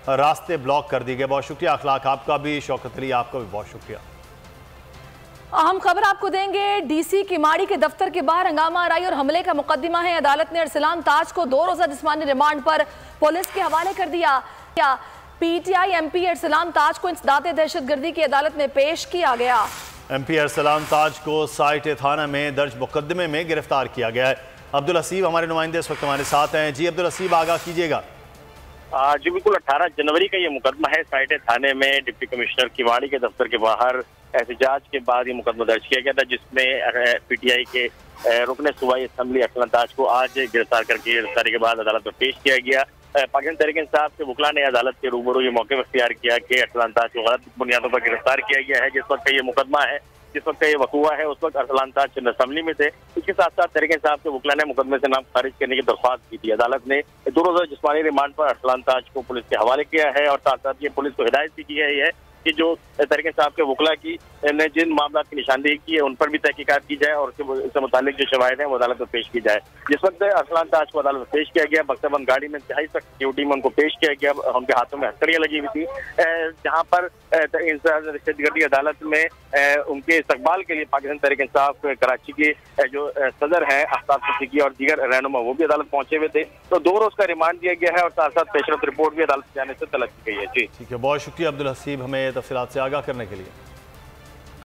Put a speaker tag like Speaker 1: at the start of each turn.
Speaker 1: रास्ते ब्लॉक कर दिए गए। बहुत शुक्रिया अखलाक आपका भी, शौकत अली आपका भी बहुत शुक्रिया।
Speaker 2: अहम खबर आपको देंगे, डीसी किमाड़ी के दफ्तर के बाहर हंगामा आराई और हमले का मुकदमा है। अदालत ने अरसलान ताज को 2 रोजा जिस्मानी रिमांड पर पुलिस के हवाले कर दिया। पीटीआई एमपी अरसलान ताज को इंसदाद दहशतगर्दी की अदालत में पेश किया गया।
Speaker 1: एमपी अरसलान ताज को साइट थाना में दर्ज मुकदमे में गिरफ्तार किया गया है। अब्दुल हसीब हमारे नुमाइंदे इस वक्त हमारे साथ हैं। जी अब्दुल हसीब, आगाह कीजिएगा।
Speaker 3: जी बिल्कुल, 18 जनवरी का ये मुकदमा है। साइट थाने में डिप्टी कमिश्नर किवाड़ी के दफ्तर के बाहर एहतजाज के बाद ये मुकदमा दर्ज किया गया था, जिसमें पीटीआई के रुकने सूबाई असेंबली अरसलान ताज को आज गिरफ्तार करके गिरफ्तारी के बाद अदालत में पेश किया गया। पाकिस्तान तहरीक इंसाफ के वकला ने अदालत के रूबरू ये मौके में इख्तियार किया कि अरसलान ताज को गलत बुनियादों पर गिरफ्तार किया गया है। जिस वक्त ये मुकदमा है, जिस वक्त ये वकूआ है, उस वक्त अरसलान ताज चंद असेंबली में थे। इसके साथ साथ तहरीक इंसाफ के वकला ने मुकदमे से नाम खारिज करने की दरख्वास्त की थी। अदालत ने 2 रोजा जिस्मानी रिमांड पर अरसलान ताज को पुलिस के हवाले किया है और साथ साथ ये पुलिस को हिदायत भी की गई है कि जो तहरीक इंसाफ के वकला की ने जिन मामला की निशानदेही की है उन पर भी तहकीकात की जाए और इससे मुतालिक जो शवाहिद हैं वो अदालत में पेश की जाए। जिस वक्त अरसलान ताज को अदालत में पेश किया गया, बख्ताबंद गाड़ी में इंतहाई सख्त सिक्योरिटी में उनको पेश किया गया। उनके हाथों में हथकड़ियां लगी हुई थी, जहाँ पर दहशतगर्दी अदालत में उनके इस्तकबाल के लिए पाकिस्तान तहरीक इंसाफ कराची के जो सदर हैं आफ्ताब सिद्दीकी और दीगर रहनुमा वो भी अदालत पहुंचे हुए थे। तो 2 रोज का रिमांड दिया गया है और साथ साथ पेशरफ रिपोर्ट भी अदालत जाने से तलब की गई है। जी
Speaker 1: ठीक है, बहुत शुक्रिया अब्दुल हसीब हमें तफसीलात से आगाह करने के लिए।